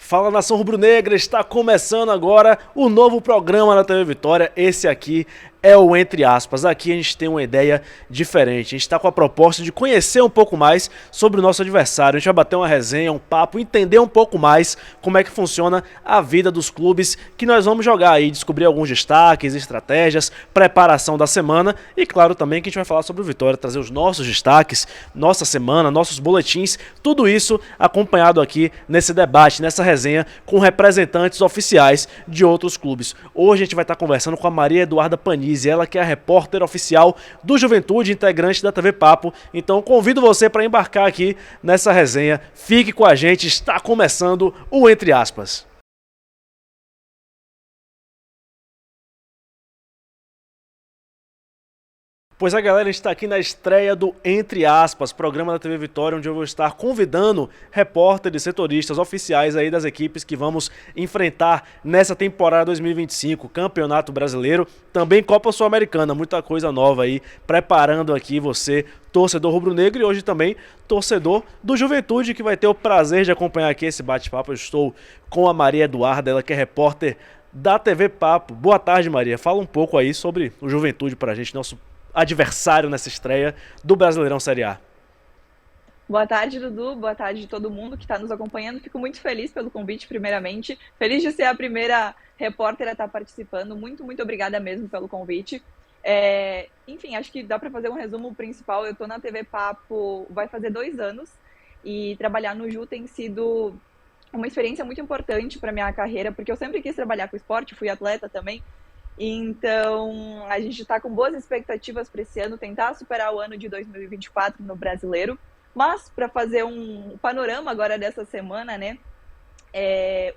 Fala, nação rubro-negra, está começando agora o novo programa da TV Vitória. Esse aqui é o Entre Aspas. Aqui a gente tem uma ideia diferente. A gente está com a proposta de conhecer um pouco mais sobre o nosso adversário. A gente vai bater uma resenha, um papo, entender um pouco mais como é que funciona a vida dos clubes que nós vamos jogar aí, descobrir alguns destaques, estratégias, preparação da semana e, claro, também que a gente vai falar sobre o Vitória, trazer os nossos destaques, nossa semana, nossos boletins, tudo isso acompanhado aqui nesse debate, nessa resenha com representantes oficiais de outros clubes. Hoje a gente vai estar conversando com a Maria Eduarda Panizzi, ela que é a repórter oficial do Juventude, integrante da TV Papo. Então convido você para embarcar aqui nessa resenha. Fique com a gente, está começando o Entre Aspas. Pois a galera está aqui na estreia do Entre Aspas, programa da TV Vitória, onde eu vou estar convidando repórteres, setoristas oficiais aí das equipes que vamos enfrentar nessa temporada 2025, Campeonato Brasileiro, também Copa Sul-Americana, muita coisa nova aí, preparando aqui você, torcedor rubro-negro e hoje também torcedor do Juventude, que vai ter o prazer de acompanhar aqui esse bate-papo. Eu estou com a Maria Eduarda, ela que é repórter da TV Papo. Boa tarde, Maria. Fala um pouco aí sobre o Juventude pra gente, nosso adversário nessa estreia do Brasileirão Série A. Boa tarde, Dudu. Boa tarde de todo mundo que está nos acompanhando. Fico muito feliz pelo convite, primeiramente. Feliz de ser a primeira repórter a estar participando. Muito obrigada mesmo pelo convite. Enfim, acho que dá para fazer um resumo principal. Eu estou na TV Papo vai fazer 2 anos e trabalhar no Ju tem sido uma experiência muito importante para minha carreira, porque eu sempre quis trabalhar com esporte, fui atleta também. Então, a gente está com boas expectativas para esse ano, tentar superar o ano de 2024 no Brasileiro. Mas, para fazer um panorama agora dessa semana, né?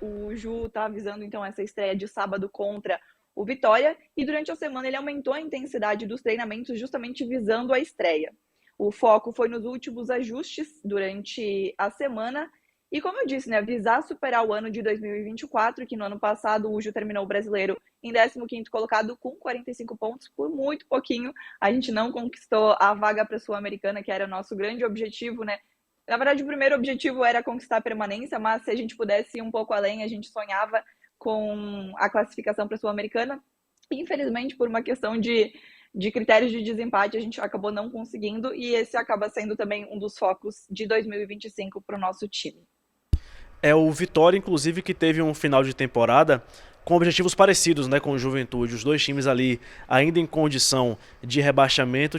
O Ju está avisando, então, essa estreia de sábado contra o Vitória. E durante a semana ele aumentou a intensidade dos treinamentos justamente visando a estreia. O foco foi nos últimos ajustes durante a semana. E como eu disse, né, visar superar o ano de 2024, que no ano passado o Ju terminou o Brasileiro em 15º colocado com 45 pontos, por muito pouquinho. A gente não conquistou a vaga para a Sul-Americana, que era o nosso grande objetivo, né? Na verdade, o primeiro objetivo era conquistar a permanência, mas se a gente pudesse ir um pouco além, a gente sonhava com a classificação para a Sul-Americana. Infelizmente, por uma questão de critérios de desempate, a gente acabou não conseguindo, e esse acaba sendo também um dos focos de 2025 para o nosso time. É o Vitória, inclusive, que teve um final de temporada com objetivos parecidos, né, com o Juventude. Os dois times ali, ainda em condição de rebaixamento,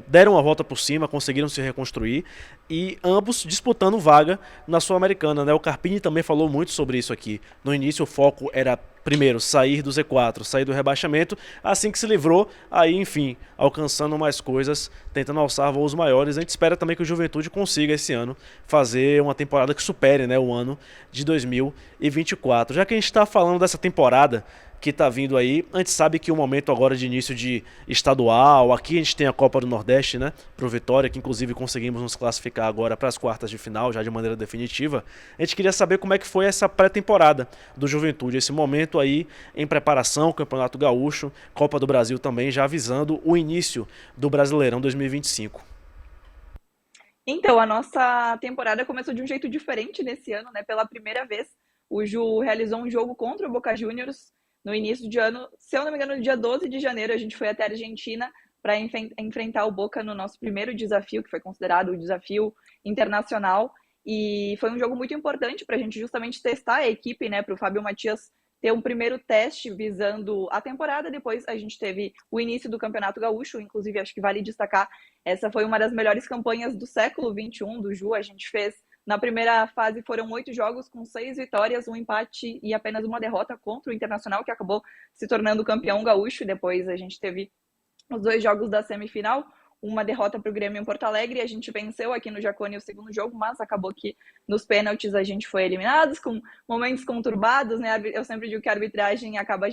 deram a volta por cima, conseguiram se reconstruir e ambos disputando vaga na Sul-Americana, né? O Carpini também falou muito sobre isso aqui. No início o foco era primeiro sair do Z4, sair do rebaixamento, assim que se livrou, aí enfim, alcançando mais coisas, tentando alçar voos maiores. A gente espera também que o Juventude consiga esse ano fazer uma temporada que supere, né, o ano de 2024. Já que a gente está falando dessa temporada que está vindo aí, a gente sabe que o momento agora de início de estadual, aqui a gente tem a Copa do Nordeste, né, pro Vitória, que inclusive conseguimos nos classificar agora para as quartas de final, já de maneira definitiva. A gente queria saber como é que foi essa pré-temporada do Juventude, esse momento aí em preparação, Campeonato Gaúcho, Copa do Brasil também, já avisando o início do Brasileirão 2025. Então, a nossa temporada começou de um jeito diferente nesse ano, né? Pela primeira vez, o Ju realizou um jogo contra o Boca Juniors no início de ano. Se eu não me engano, no dia 12 de janeiro, a gente foi até a Argentina para enfrentar o Boca no nosso primeiro desafio, que foi considerado o desafio internacional. E foi um jogo muito importante para a gente justamente testar a equipe, né? Para o Fábio Matias ter um primeiro teste visando a temporada. Depois a gente teve o início do Campeonato Gaúcho, inclusive acho que vale destacar, essa foi uma das melhores campanhas do século XXI do Ju. A gente fez, na primeira fase foram 8 jogos com 6 vitórias, um empate e apenas uma derrota contra o Internacional, que acabou se tornando campeão gaúcho. Depois a gente teve os 2 jogos da semifinal, uma derrota para o Grêmio em Porto Alegre, a gente venceu aqui no Jacone o segundo jogo, mas acabou que nos pênaltis a gente foi eliminados, com momentos conturbados, né? Eu sempre digo que a arbitragem acaba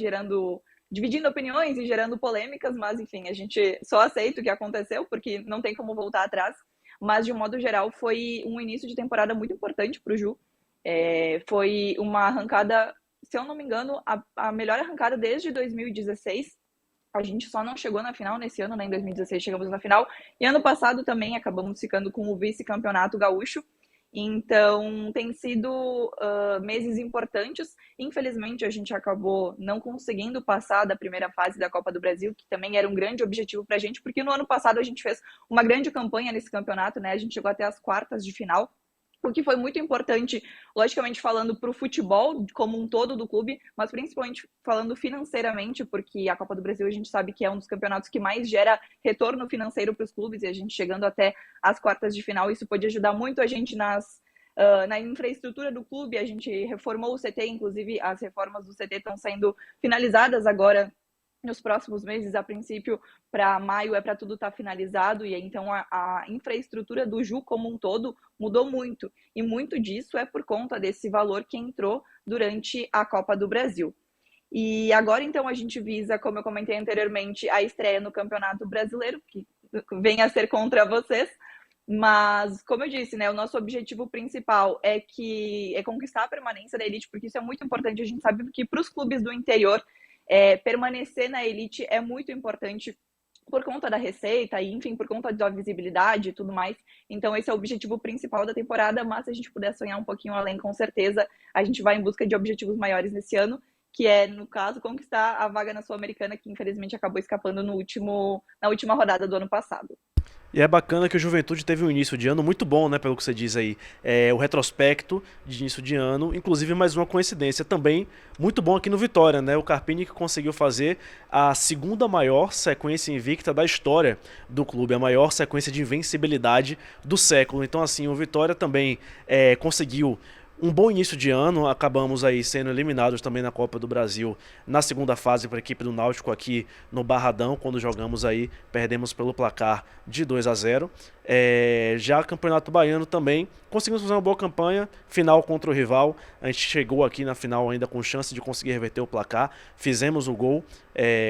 dividindo opiniões e gerando polêmicas, mas enfim, a gente só aceita o que aconteceu, porque não tem como voltar atrás. Mas de um modo geral foi um início de temporada muito importante para o Ju. Foi uma arrancada, se eu não me engano, a melhor arrancada desde 2016. A gente só não chegou na final nesse ano, né? Em 2016 chegamos na final. E ano passado também acabamos ficando com o vice-campeonato gaúcho. Então, tem sido meses importantes. Infelizmente, a gente acabou não conseguindo passar da primeira fase da Copa do Brasil, que também era um grande objetivo para a gente, porque no ano passado a gente fez uma grande campanha nesse campeonato, né? A gente chegou até as quartas de final, o que foi muito importante, logicamente falando para o futebol como um todo do clube, mas principalmente falando financeiramente, porque a Copa do Brasil a gente sabe que é um dos campeonatos que mais gera retorno financeiro para os clubes, e a gente chegando até as quartas de final, isso pode ajudar muito a gente na infraestrutura do clube. A gente reformou o CT, inclusive as reformas do CT estão sendo finalizadas agora nos próximos meses. A princípio, para maio é para tudo estar finalizado, e então a infraestrutura do Ju como um todo mudou muito, e muito disso é por conta desse valor que entrou durante a Copa do Brasil. E agora, então, a gente visa, como eu comentei anteriormente, a estreia no Campeonato Brasileiro, que vem a ser contra vocês, mas, como eu disse, né, o nosso objetivo principal é conquistar a permanência da elite, porque isso é muito importante. A gente sabe que para os clubes do interior, permanecer na elite é muito importante por conta da receita e, enfim, por conta da visibilidade e tudo mais. Então, esse é o objetivo principal da temporada, mas se a gente puder sonhar um pouquinho além, com certeza, a gente vai em busca de objetivos maiores nesse ano, que é, no caso, conquistar a vaga na Sul-Americana, que infelizmente acabou escapando na última rodada do ano passado. E é bacana que o Juventude teve um início de ano muito bom, né, pelo que você diz aí. O retrospecto de início de ano, inclusive mais uma coincidência também muito bom aqui no Vitória, né? O Carpini que conseguiu fazer a segunda maior sequência invicta da história do clube, a maior sequência de invencibilidade do século. Então, assim, o Vitória também conseguiu um bom início de ano. Acabamos aí sendo eliminados também na Copa do Brasil na segunda fase para a equipe do Náutico aqui no Barradão, quando jogamos aí, perdemos pelo placar de 2-0. Já Campeonato Baiano também conseguimos fazer uma boa campanha, final contra o rival, a gente chegou aqui na final ainda com chance de conseguir reverter o placar, fizemos o gol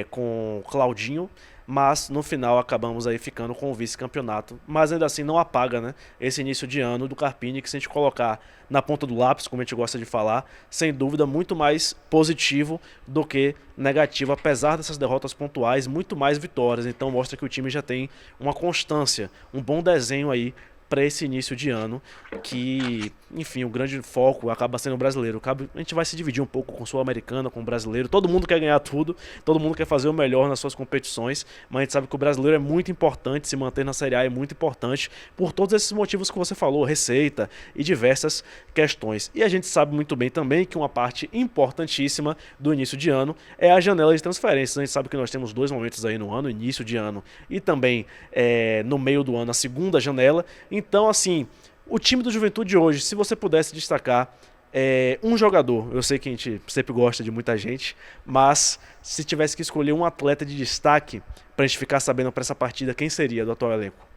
com Claudinho, mas no final acabamos aí ficando com o vice-campeonato. Mas ainda assim não apaga, né, esse início de ano do Carpini, que se a gente colocar na ponta do lápis, como a gente gosta de falar, sem dúvida muito mais positivo do que negativo, apesar dessas derrotas pontuais, muito mais vitórias. Então mostra que o time já tem uma constância, um bom desenho aí para esse início de ano, que, enfim, o grande foco acaba sendo o brasileiro. A gente vai se dividir um pouco com o sul-americano, com o brasileiro. Todo mundo quer ganhar tudo, todo mundo quer fazer o melhor nas suas competições, mas a gente sabe que o brasileiro é muito importante, se manter na Série A é muito importante, por todos esses motivos que você falou, receita e diversas questões. E a gente sabe muito bem também que uma parte importantíssima do início de ano é a janela de transferências. A gente sabe que nós temos dois momentos aí no ano, início de ano e também no meio do ano, a segunda janela. Então, assim, o time do Juventude hoje, se você pudesse destacar um jogador, eu sei que a gente sempre gosta de muita gente, mas se tivesse que escolher um atleta de destaque pra gente ficar sabendo pra essa partida, quem seria do atual elenco?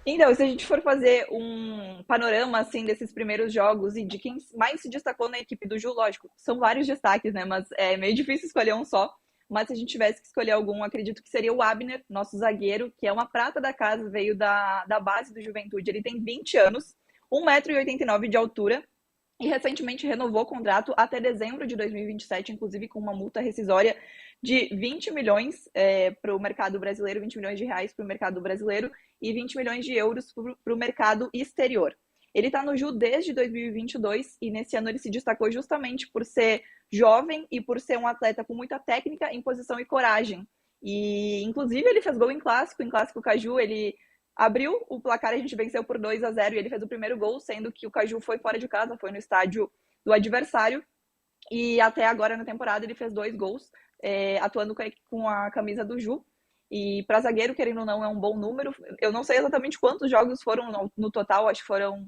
Então, se a gente for fazer um panorama assim desses primeiros jogos e de quem mais se destacou na equipe do Ju, lógico, são vários destaques, né? Mas é meio difícil escolher um só. Mas se a gente tivesse que escolher algum, acredito que seria o Abner, nosso zagueiro, que é uma prata da casa, veio da base do Juventude. Ele tem 20 anos, 1,89 m de altura, e recentemente renovou o contrato até dezembro de 2027, inclusive com uma multa rescisória de 20 milhões para o mercado brasileiro, 20 milhões de reais para o mercado brasileiro e 20 milhões de euros para o mercado exterior. Ele está no Ju desde 2022 e nesse ano ele se destacou justamente por ser jovem e por ser um atleta com muita técnica, imposição e coragem. E, inclusive, ele fez gol em Clássico Caju, ele abriu o placar, a gente venceu por 2-0 e ele fez o primeiro gol, sendo que o Caju foi fora de casa, foi no estádio do adversário. E até agora na temporada ele fez 2 gols, atuando com a camisa do Ju. E para zagueiro, querendo ou não, é um bom número. Eu não sei exatamente quantos jogos foram no total, acho que foram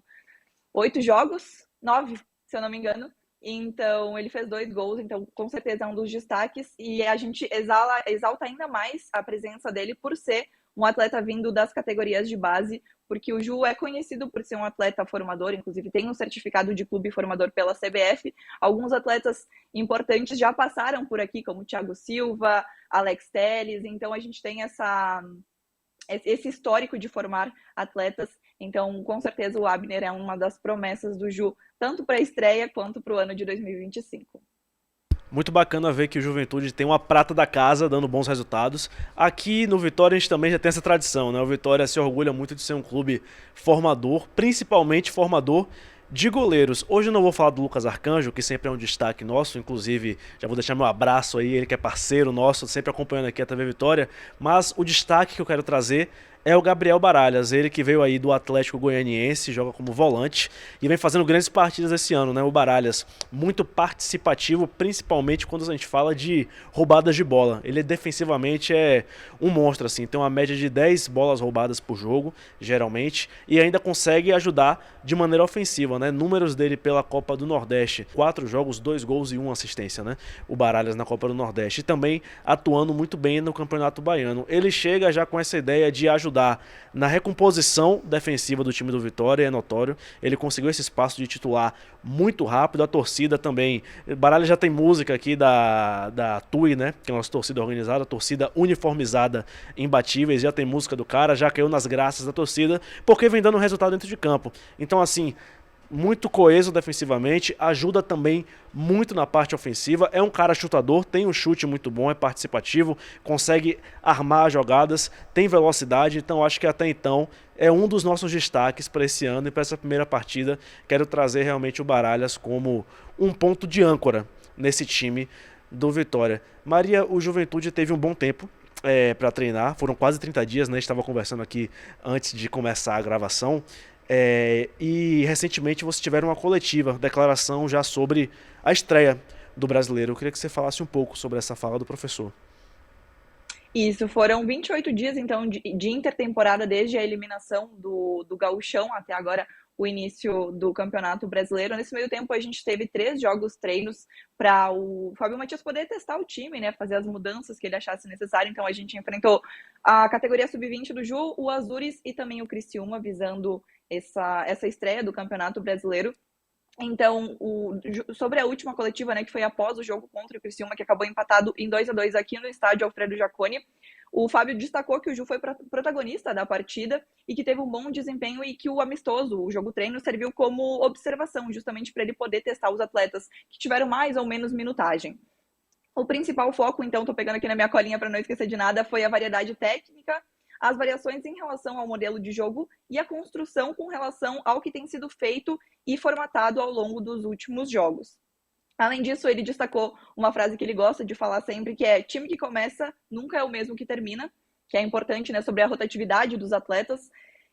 8 jogos, 9, se eu não me engano. Então, ele fez 2 gols, então com certeza é um dos destaques. E a gente exalta ainda mais a presença dele por ser um atleta vindo das categorias de base, porque o Ju é conhecido por ser um atleta formador, inclusive tem um certificado de clube formador pela CBF. Alguns atletas importantes já passaram por aqui, como Thiago Silva, Alex Telles, então a gente tem esse histórico de formar atletas. Então, com certeza, o Abner é uma das promessas do Ju, tanto para a estreia quanto para o ano de 2025. Muito bacana ver que o Juventude tem uma prata da casa dando bons resultados. Aqui no Vitória a gente também já tem essa tradição, né? O Vitória se orgulha muito de ser um clube formador, principalmente formador de goleiros. Hoje eu não vou falar do Lucas Arcanjo, que sempre é um destaque nosso, inclusive já vou deixar meu abraço aí, ele que é parceiro nosso, sempre acompanhando aqui a TV Vitória, mas o destaque que eu quero trazer é o Gabriel Baralhas, ele que veio aí do Atlético Goianiense, joga como volante e vem fazendo grandes partidas esse ano, né? O Baralhas, muito participativo, principalmente quando a gente fala de roubadas de bola. Ele defensivamente é um monstro, assim, tem uma média de 10 bolas roubadas por jogo, geralmente, e ainda consegue ajudar de maneira ofensiva, né? Números dele pela Copa do Nordeste, 4 jogos, 2 gols e 1 assistência, né? O Baralhas na Copa do Nordeste, e também atuando muito bem no Campeonato Baiano. Ele chega já com essa ideia de ajudar na recomposição defensiva do time do Vitória, é notório. Ele conseguiu esse espaço de titular muito rápido, a torcida também. Baralhas já tem música aqui da TUI, né? Que é a nossa torcida organizada, torcida uniformizada, imbatíveis, já tem música do cara, já caiu nas graças da torcida, porque vem dando resultado dentro de campo. Então, assim, muito coeso defensivamente, ajuda também muito na parte ofensiva, é um cara chutador, tem um chute muito bom, é participativo, consegue armar jogadas, tem velocidade, então acho que até então é um dos nossos destaques para esse ano e para essa primeira partida. Quero trazer realmente o Baralhas como um ponto de âncora nesse time do Vitória. Maria, o Juventude teve um bom tempo para treinar, foram quase 30 dias, né? A gente estava conversando aqui antes de começar a gravação. E recentemente vocês tiveram uma coletiva, declaração já sobre a estreia do Brasileiro. Eu queria que você falasse um pouco sobre essa fala do professor. Isso, foram 28 dias, então, de intertemporada, desde a eliminação do Gauchão até agora o início do Campeonato Brasileiro. Nesse meio tempo, a gente teve 3 jogos treinos para o Fábio Matias poder testar o time, né, fazer as mudanças que ele achasse necessário. Então, a gente enfrentou a categoria sub-20 do Ju, o Azures e também o Criciúma, visando essa estreia do Campeonato Brasileiro. Então, sobre a última coletiva, né, que foi após o jogo contra o Criciúma, que acabou empatado em 2-2 aqui no estádio Alfredo Jaconi, o Fábio destacou que o Ju foi protagonista da partida e que teve um bom desempenho e que o amistoso, o jogo treino, serviu como observação, justamente para ele poder testar os atletas que tiveram mais ou menos minutagem. O principal foco, então, estou pegando aqui na minha colinha para não esquecer de nada, foi a variedade técnica, as variações em relação ao modelo de jogo e a construção com relação ao que tem sido feito e formatado ao longo dos últimos jogos. Além disso, ele destacou uma frase que ele gosta de falar sempre, que é: time que começa nunca é o mesmo que termina, que é importante, né, sobre a rotatividade dos atletas.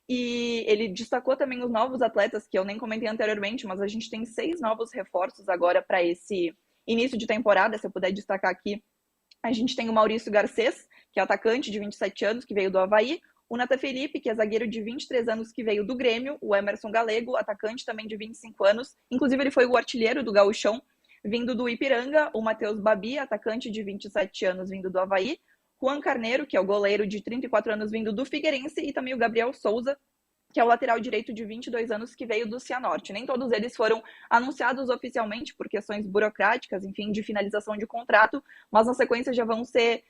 E ele destacou também os novos atletas, que eu nem comentei anteriormente, mas a gente tem 6 novos reforços agora para esse início de temporada. Se eu puder destacar aqui, a gente tem o Maurício Garcês, que é atacante de 27 anos, que veio do Avaí, o Nathan Felipe, que é zagueiro de 23 anos, que veio do Grêmio, o Emerson Galego, atacante também de 25 anos, inclusive ele foi o artilheiro do Gauchão, vindo do Ipiranga, o Matheus Babi, atacante de 27 anos, vindo do Avaí, Juan Carneiro, que é o goleiro de 34 anos, vindo do Figueirense, e também o Gabriel Souza, que é o lateral direito de 22 anos, que veio do Cianorte. Nem todos eles foram anunciados oficialmente por questões burocráticas, enfim, de finalização de contrato, mas na sequência já vão ser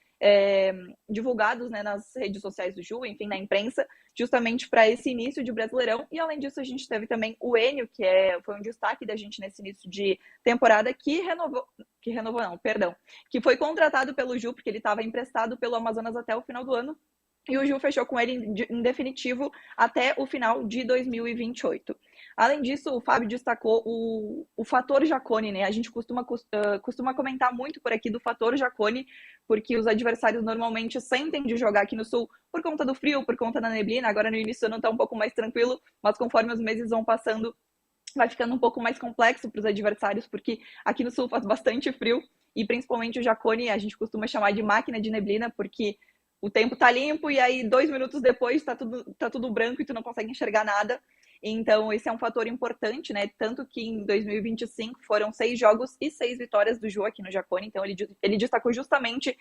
divulgados, né, nas redes sociais do Ju, enfim, na imprensa, justamente para esse início de Brasileirão. E além disso, a gente teve também o Enio, que foi um destaque da gente nesse início de temporada, que foi contratado pelo Ju, porque ele estava emprestado pelo Amazonas até o final do ano, e o Ju fechou com ele em definitivo até o final de 2028. Além disso, o Fábio destacou o fator Jaconi, né? A gente costuma comentar muito por aqui do fator Jaconi, porque os adversários normalmente sentem de jogar aqui no Sul por conta do frio, por conta da neblina. Agora no início não está um pouco mais tranquilo, mas conforme os meses vão passando, vai ficando um pouco mais complexo para os adversários, porque aqui no Sul faz bastante frio, e principalmente o Jaconi a gente costuma chamar de máquina de neblina, porque o tempo tá limpo e aí 2 minutos depois tá tudo branco e tu não consegue enxergar nada. Então esse é um fator importante, né? Tanto que em 2025 foram 6 jogos e 6 vitórias do Ju aqui no Jaconi. Então ele destacou justamente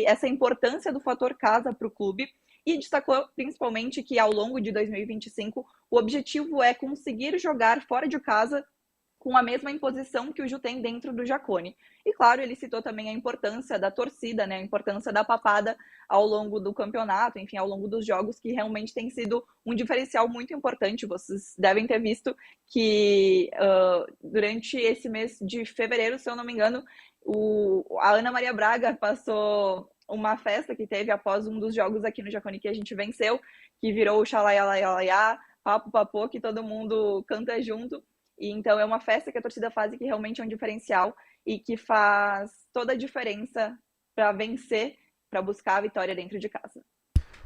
essa importância do fator casa para o clube e destacou principalmente que ao longo de 2025 o objetivo é conseguir jogar fora de casa com a mesma imposição que o Ju tem dentro do Jaconi. E claro, ele citou também a importância da torcida, né, a importância da papada ao longo do campeonato, enfim, ao longo dos jogos, que realmente tem sido um diferencial muito importante. Vocês devem ter visto que durante esse mês de fevereiro, se eu não me engano, A Ana Maria Braga passou uma festa que teve após um dos jogos aqui no Jaconi que a gente venceu, que virou o xalaiá, papo papô, que todo mundo canta junto. E então é uma festa que a torcida faz e que realmente é um diferencial e que faz toda a diferença para vencer, para buscar a vitória dentro de casa.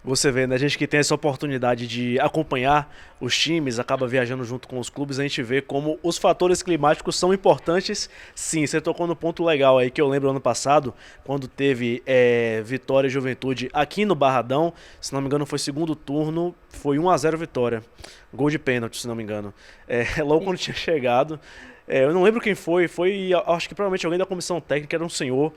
Você vê, né? A gente que tem essa oportunidade de acompanhar os times, acaba viajando junto com os clubes, a gente vê como os fatores climáticos são importantes. Sim, você tocou no ponto legal aí, que eu lembro ano passado, quando teve Vitória e Juventude aqui no Barradão, se não me engano foi segundo turno, foi 1-0 Vitória. Gol de pênalti, se não me engano. Logo quando tinha chegado... eu não lembro quem foi, acho que provavelmente alguém da comissão técnica, era um senhor,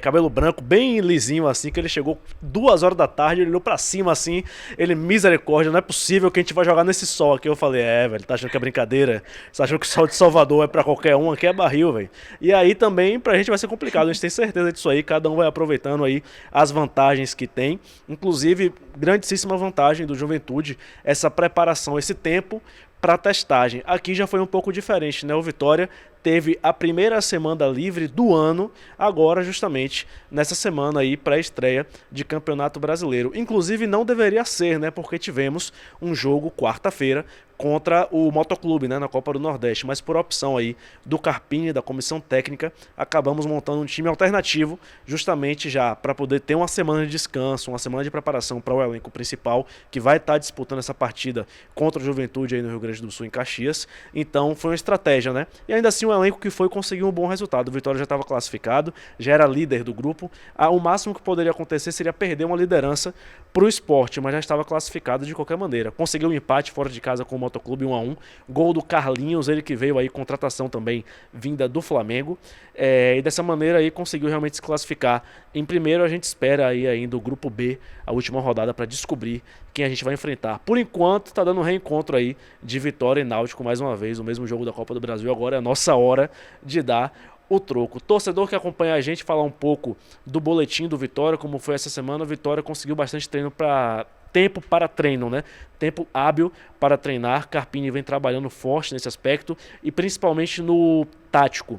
cabelo branco, bem lisinho assim, que ele chegou 2 horas da tarde, ele olhou pra cima assim, ele, misericórdia, não é possível que a gente vai jogar nesse sol aqui. Eu falei, velho, tá achando que é brincadeira? Você tá achando que o sol de Salvador é pra qualquer um? Aqui é barril, velho. E aí também pra gente vai ser complicado, a gente tem certeza disso aí, cada um vai aproveitando aí as vantagens que tem, inclusive, grandíssima vantagem do Juventude, essa preparação, esse tempo para testagem. Aqui já foi um pouco diferente, né? O Vitória teve a primeira semana livre do ano, agora justamente nessa semana aí pré-estreia de Campeonato Brasileiro. Inclusive não deveria ser, né? Porque tivemos um jogo quarta-feira contra o Motoclube, né, na Copa do Nordeste, mas por opção aí do Carpini, da comissão técnica, acabamos montando um time alternativo, justamente já para poder ter uma semana de descanso, uma semana de preparação para o elenco principal, que vai estar disputando essa partida contra o Juventude aí no Rio Grande do Sul, em Caxias. Então foi uma estratégia, né? E ainda assim o elenco que foi conseguiu um bom resultado. O Vitória já estava classificado, já era líder do grupo. O máximo que poderia acontecer seria perder uma liderança para o Sport, mas já estava classificado de qualquer maneira. Conseguiu um empate fora de casa com o Motoclube 1-1, gol do Carlinhos, ele que veio aí, contratação também vinda do Flamengo, e dessa maneira aí conseguiu realmente se classificar em primeiro. A gente espera aí ainda o grupo B, a última rodada, para descobrir quem a gente vai enfrentar. Por enquanto tá dando um reencontro aí de Vitória e Náutico mais uma vez, o mesmo jogo da Copa do Brasil. Agora é a nossa hora de dar o troco. Torcedor que acompanha a gente, falar um pouco do boletim do Vitória, como foi essa semana. O Vitória conseguiu bastante tempo para treino, né? Tempo hábil para treinar. Carpini vem trabalhando forte nesse aspecto e principalmente no tático.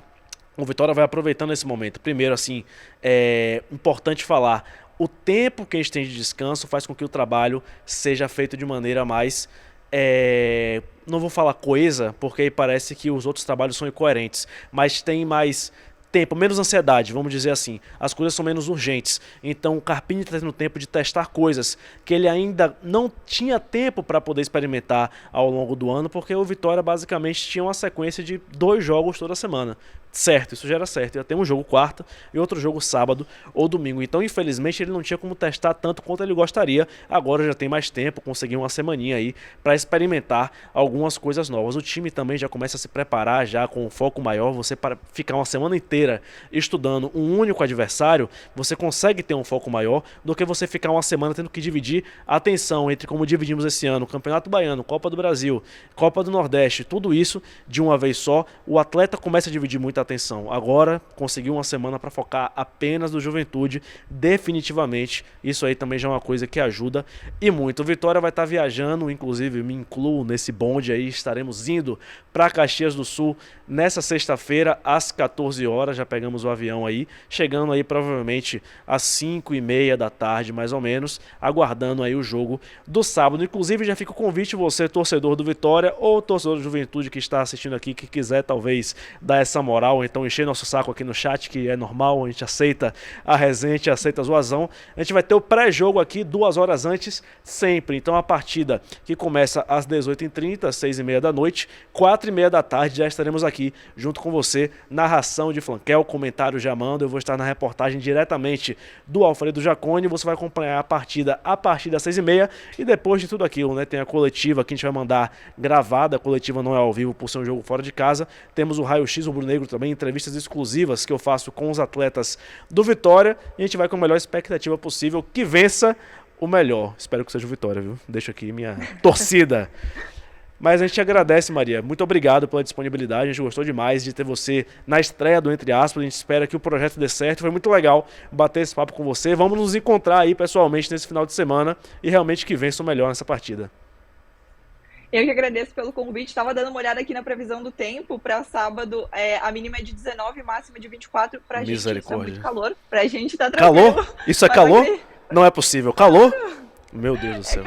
O Vitória vai aproveitando esse momento. Primeiro, assim, é importante falar, o tempo que a gente tem de descanso faz com que o trabalho seja feito de maneira mais... não vou falar coesa, porque aí parece que os outros trabalhos são incoerentes, mas tem mais tempo, menos ansiedade, vamos dizer assim. As coisas são menos urgentes. Então o Carpini está tendo tempo de testar coisas que ele ainda não tinha tempo para poder experimentar ao longo do ano, porque o Vitória basicamente tinha uma sequência de 2 jogos toda semana. Certo, isso já era certo. Ia ter um jogo quarta e outro jogo sábado ou domingo. Então, infelizmente, ele não tinha como testar tanto quanto ele gostaria. Agora já tem mais tempo, conseguiu uma semaninha aí para experimentar algumas coisas novas. O time também já começa a se preparar já com um foco maior. Você, para ficar uma semana inteira estudando um único adversário, você consegue ter um foco maior do que você ficar uma semana tendo que dividir a atenção entre, como dividimos esse ano, Campeonato Baiano, Copa do Brasil, Copa do Nordeste, tudo isso de uma vez só. O atleta começa a dividir muita atenção. Agora conseguiu uma semana para focar apenas no Juventude, definitivamente. Isso aí também já é uma coisa que ajuda e muito. O Vitória vai estar viajando, inclusive me incluo nesse bonde aí, estaremos indo para Caxias do Sul nessa sexta-feira às 14 horas, já pegamos o avião aí, chegando aí provavelmente às 5h30 da tarde, mais ou menos, aguardando aí o jogo do sábado. Inclusive já fica o convite, você torcedor do Vitória ou torcedor do Juventude que está assistindo aqui, que quiser talvez dar essa moral, ou então encher nosso saco aqui no chat, que é normal, a gente aceita a resenha, a gente aceita a zoação. A gente vai ter o pré-jogo aqui 2 horas antes, sempre. Então a partida que começa às 18h30, 6h30 da noite, 4h30 da tarde, já estaremos aqui junto com você, narração de Flanquel, comentário já mando, eu vou estar na reportagem diretamente do Alfredo Jaconi, você vai acompanhar a partida a partir das 6h30 e depois de tudo aquilo, né, tem a coletiva que a gente vai mandar gravada, a coletiva não é ao vivo por ser um jogo fora de casa, temos o raio-x rubro-negro também, entrevistas exclusivas que eu faço com os atletas do Vitória e a gente vai com a melhor expectativa possível que vença o melhor. Espero que seja o Vitória, viu? Deixo aqui minha torcida. Mas a gente agradece, Maria. Muito obrigado pela disponibilidade. A gente gostou demais de ter você na estreia do Entre Aspas. A gente espera que o projeto dê certo. Foi muito legal bater esse papo com você. Vamos nos encontrar aí pessoalmente nesse final de semana e realmente que vença o melhor nessa partida. Eu que agradeço pelo convite. Estava dando uma olhada aqui na previsão do tempo para sábado. A mínima é de 19, máxima de 24. Para a gente isso é muito Misericórdia. calor. Para a gente tá tranquilo. Calor? Isso é Mas calor? aqui Não é possível. Calor? Meu Deus do céu.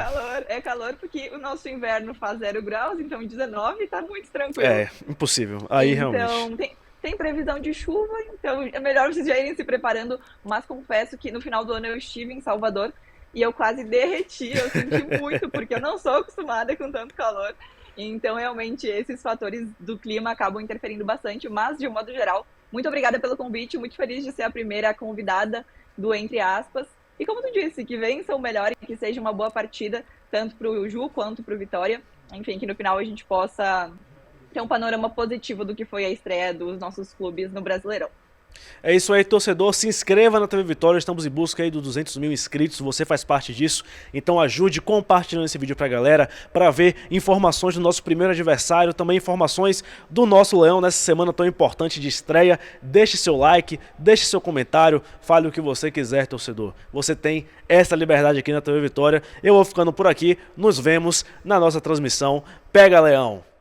é calor porque o nosso inverno faz 0 graus, então 19 está muito tranquilo. É, impossível. Aí realmente. Então, tem previsão de chuva, então é melhor vocês já irem se preparando. Mas confesso que no final do ano eu estive em Salvador e eu quase derreti, eu senti muito, porque eu não sou acostumada com tanto calor. Então, realmente, esses fatores do clima acabam interferindo bastante, mas, de um modo geral, muito obrigada pelo convite, muito feliz de ser a primeira convidada do Entre Aspas. E como tu disse, que vençam melhor e que seja uma boa partida, tanto para o Ju quanto para o Vitória. Enfim, que no final a gente possa ter um panorama positivo do que foi a estreia dos nossos clubes no Brasileirão. É isso aí, torcedor. Se inscreva na TV Vitória. Estamos em busca aí dos 200 mil inscritos. Você faz parte disso. Então ajude compartilhando esse vídeo pra galera, para ver informações do nosso primeiro adversário, também informações do nosso Leão nessa semana tão importante de estreia. Deixe seu like, deixe seu comentário, fale o que você quiser, torcedor. Você tem essa liberdade aqui na TV Vitória. Eu vou ficando por aqui. Nos vemos na nossa transmissão. Pega, Leão!